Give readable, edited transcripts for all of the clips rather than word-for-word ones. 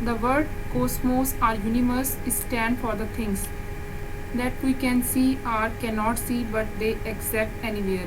The word cosmos or universe stand for the things that we can see or cannot see but they exist anywhere।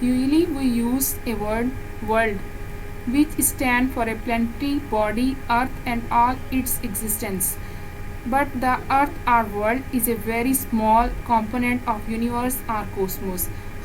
Usually we use a word world which stand for a planetary body, earth and all its existence, but the earth or world is a very small component of universe or cosmos।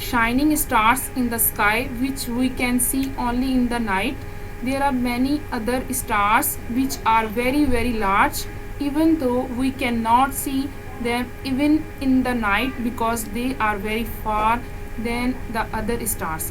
shining stars in the sky which we can see only in the night. There are many other stars which are very very large, even though we cannot see them even in the night because they are very far than the other stars.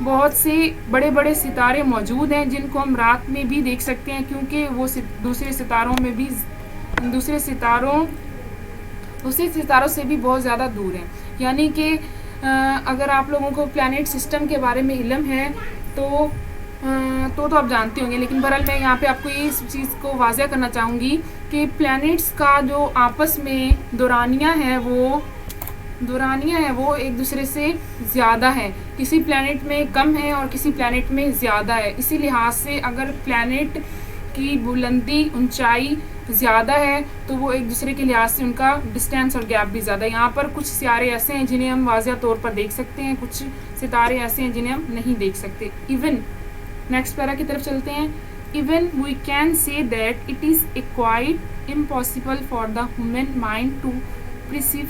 بہت سے بڑے بڑے ستارے موجود ہیں جن کو ہم رات میں بھی دیکھ سکتے ہیں، کیونکہ وہ دوسرے ستاروں سے بھی بہت زیادہ دور ہیں. یعنی کہ اگر آپ لوگوں کو پلانٹ سسٹم کے بارے میں علم ہے تو آپ جانتے ہوں گے، لیکن بہرحال میں یہاں پہ آپ کو اس چیز کو واضح کرنا چاہوں گی کہ پلانٹس کا جو آپس میں دورانیہ ہے وہ ایک دوسرے سے زیادہ ہے. کسی پلانٹ میں کم ہے اور کسی پلانٹ میں زیادہ ہے. اسی لحاظ سے اگر پلانٹ کی بلندی اونچائی زیادہ ہے تو وہ ایک دوسرے کے لحاظ سے ان کا ڈسٹینس اور گیپ بھی زیادہ ہے. یہاں پر کچھ ستارے ایسے ہیں جنہیں ہم واضح طور پر دیکھ سکتے ہیں، کچھ ستارے ایسے ہیں جنہیں ہم نہیں دیکھ سکتے. ایون نیکسٹ پیرا کی طرف چلتے ہیں. Even we can say that it is quite impossible for the human mind to perceive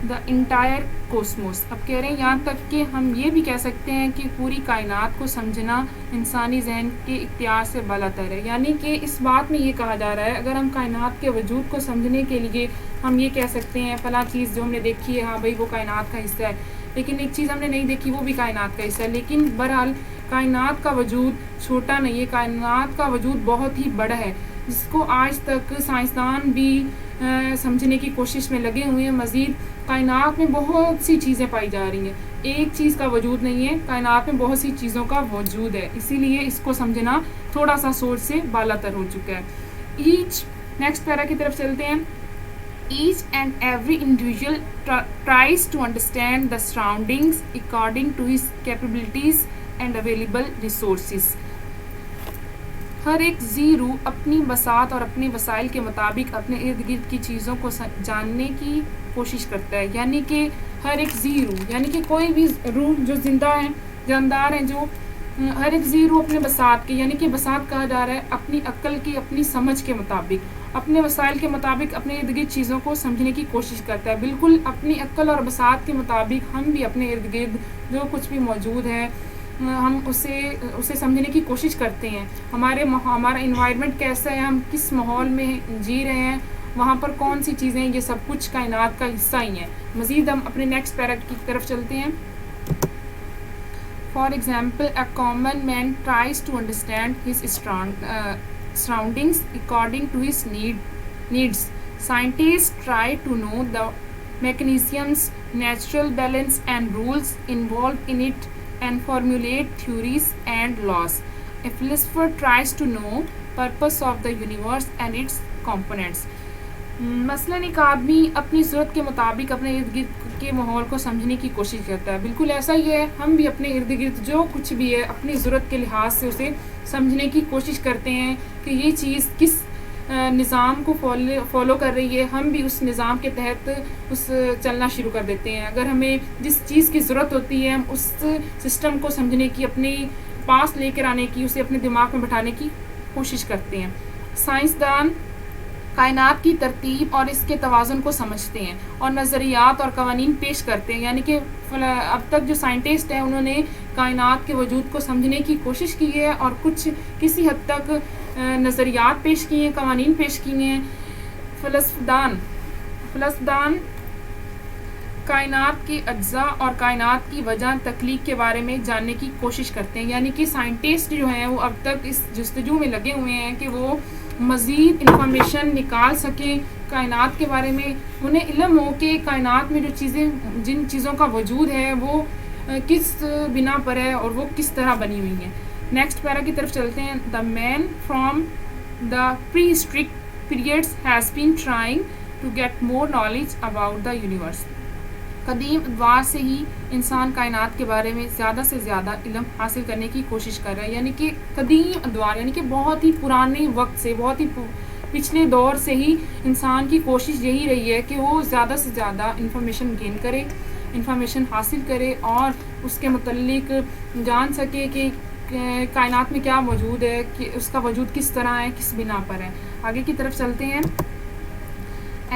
the entire cosmos. اب کہہ رہے ہیں یہاں تک کہ ہم یہ بھی کہہ سکتے ہیں کہ پوری کائنات کو سمجھنا انسانی ذہن کے اختیار سے بالاتر ہے. یعنی کہ اس بات میں یہ کہا جا رہا ہے اگر ہم کائنات کے وجود کو سمجھنے کے لیے ہم یہ کہہ سکتے ہیں فلاں چیز جو ہم نے دیکھی ہے، ہاں بھائی وہ کائنات کا حصہ ہے، لیکن ایک چیز ہم نے نہیں دیکھی وہ بھی کائنات کا حصہ ہے. لیکن بہرحال کائنات کا وجود چھوٹا نہیں ہے، کائنات کا وجود بہت ہی بڑا ہے جس کو آج تک سائنسدان بھی سمجھنے کی کوشش میں لگے ہوئے ہیں. مزید کائنات میں بہت سی چیزیں پائی جا رہی ہیں، ایک چیز کا وجود نہیں ہے، کائنات میں بہت سی چیزوں کا وجود ہے. اسی لیے اس کو سمجھنا تھوڑا سا سوچ سے بالاتر ہو چکا ہے. نیکسٹ پیرا کی طرف چلتے ہیں. Each and every individual tries to understand the surroundings according to his capabilities and available resources. ہر ایک زیرو اپنی بساط اور اپنے وسائل کے مطابق اپنے ارد گرد کی چیزوں کو جاننے کی کوشش کرتا ہے. یعنی کہ ہر ایک زیرو، یعنی کہ کوئی بھی روح جو زندہ ہیں، جاندار ہیں، جو ہر ایک زیرو اپنے بساط کے، یعنی کہ بساط کہا جا رہا ہے اپنی عقل کی، اپنی سمجھ کے مطابق، اپنے وسائل کے مطابق اپنے ارد گرد چیزوں کو سمجھنے کی کوشش کرتا ہے. بالکل اپنی عقل اور بساط کے مطابق ہم بھی اپنے ارد گرد جو کچھ بھی موجود ہے ہم اسے سمجھنے کی کوشش کرتے ہیں. ہمارا انوائرمنٹ کیسا ہے، ہم کس ماحول میں جی رہے ہیں، وہاں پر کون سی چیزیں، یہ سب کچھ کائنات کا حصہ ہی ہیں. مزید ہم اپنے نیکسٹ پیرا کی طرف چلتے ہیں. For example, a common man tries to understand his surroundings according to his needs. Scientists try to know the mechanisms, natural balance and rules involved in it and formulate theories and laws. A philosopher tries to know purpose of the universe and its components. مثلاً ایک آدمی اپنی ضرورت کے مطابق اپنے ارد گرد کے ماحول کو سمجھنے کی کوشش کرتا ہے. بالکل ایسا ہی ہے، ہم بھی اپنے ارد گرد جو کچھ بھی ہے اپنی ضرورت کے لحاظ سے اسے سمجھنے کی کوشش کرتے ہیں کہ یہ چیز کس نظام کو فالو کر رہی ہے. ہم بھی اس نظام کے تحت چلنا شروع کر دیتے ہیں. اگر ہمیں جس چیز کی ضرورت ہوتی ہے ہم اس سسٹم کو سمجھنے کی، اپنے پاس لے کر آنے کی، اسے اپنے دماغ میں بٹھانے کی کوشش کرتے ہیں. سائنسدان کائنات کی ترتیب اور اس کے توازن کو سمجھتے ہیں اور نظریات اور قوانین پیش کرتے ہیں. یعنی کہ اب تک جو سائنٹسٹ ہیں انہوں نے کائنات کے وجود کو سمجھنے کی کوشش کی ہے اور کسی حد تک نظریات پیش کیے ہیں، قوانین پیش کیے ہیں. فلسفیان کائنات کے اجزاء اور کائنات کی وجہ تخلیق کے بارے میں جاننے کی کوشش کرتے ہیں. یعنی کہ سائنٹسٹ جو ہیں وہ اب تک اس جستجو میں لگے ہوئے ہیں کہ وہ مزید انفارمیشن نکال سکیں کائنات کے بارے میں. انہیں علم ہو کہ کائنات میں جن چیزوں کا وجود ہے وہ کس بنا پر ہے اور وہ کس طرح بنی ہوئی ہیں. نیکسٹ پیرا کی طرف چلتے ہیں. The man from the prehistoric periods has been trying to get more knowledge about the universe. قدیم ادوار سے ہی انسان کائنات کے بارے میں زیادہ سے زیادہ علم حاصل کرنے کی کوشش کر رہا ہے. یعنی کہ قدیم ادوار یعنی کہ بہت ہی پرانے وقت سے، بہت ہی پچھلے دور سے ہی انسان کی کوشش یہی رہی ہے کہ وہ زیادہ سے زیادہ انفارمیشن گین کرے، انفارمیشن حاصل کرے اور اس کے متعلق جان سکے کہ کائنات میں کیا موجود ہے، کہ اس کا وجود کس طرح ہے، کس بنا پر ہے. آگے کی طرف چلتے ہیں.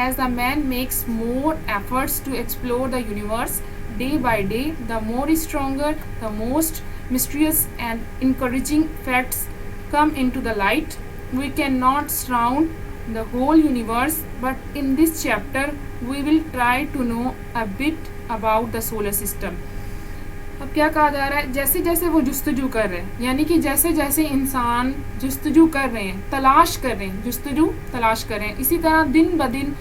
As the man makes more efforts to explore the universe day by day, the more stronger, the most mysterious and encouraging facts come into the light. We cannot surround the whole universe, but in this chapter we will try to know a bit about the solar system. اب کیا کہا جا رہا ہے، جیسے جیسے وہ جستجو کر رہے ہیں، یعنی کہ جیسے جیسے انسان جستجو کر رہے ہیں، تلاش کر رہے ہیں، جستجو تلاش کر رہے ہیں، اسی طرح دن بدن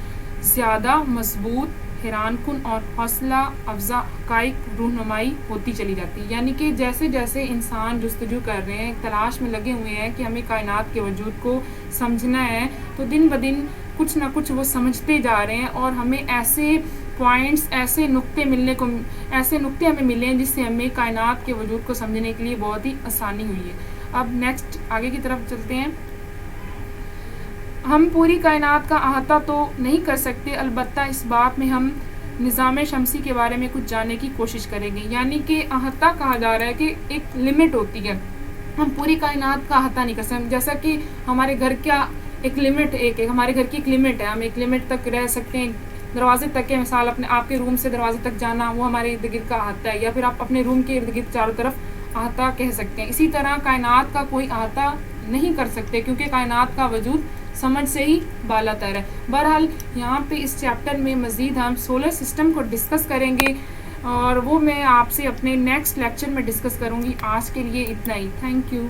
زیادہ مضبوط، حیران کن اور حوصلہ افزا حقائق رونمائی ہوتی چلی جاتی ہے. یعنی کہ جیسے جیسے انسان جستجو کر رہے ہیں، تلاش میں لگے ہوئے ہیں کہ ہمیں کائنات کے وجود کو سمجھنا ہے، تو دن بدن کچھ نہ کچھ وہ سمجھتے جا رہے ہیں، اور ہمیں ایسے پوائنٹس، ایسے نقطے ہمیں ملے ہیں جس سے ہمیں کائنات کے وجود کو سمجھنے کے لیے بہت ہی آسانی ہوئی ہے. اب نیکسٹ آگے کی طرف چلتے ہیں. ہم پوری کائنات کا احاطہ تو نہیں کر سکتے، البتہ اس بات میں ہم نظام شمسی کے بارے میں کچھ جاننے کی کوشش کریں گے. یعنی کہ احاطہ کہا جا رہا ہے کہ ایک لمٹ ہوتی ہے، ہم پوری کائنات کا احاطہ نہیں کر سکتے. جیسا کہ ہمارے گھر کا ایک لمٹ، ہمارے گھر کی ایک لمٹ ہے، ہم ایک لمٹ تک رہ سکتے ہیں، دروازے تک کے، مثال آپ کے روم سے دروازے تک جانا، وہ ہمارے ارد گرد کا احاطہ ہے، یا پھر آپ اپنے روم کے ارد گرد چاروں طرف احاطہ کہہ سکتے ہیں. اسی طرح کائنات کا کوئی احاطہ نہیں کر سکتے، کیونکہ کائنات کا وجود سمجھ سے ہی بالا تر ہے. بہرحال یہاں پہ اس چیپٹر میں مزید ہم سولر سسٹم کو ڈسکس کریں گے، اور وہ میں آپ سے اپنے نیکسٹ لیکچر میں ڈسکس کروں گی. آج کے لیے اتنا ہی. Thank you.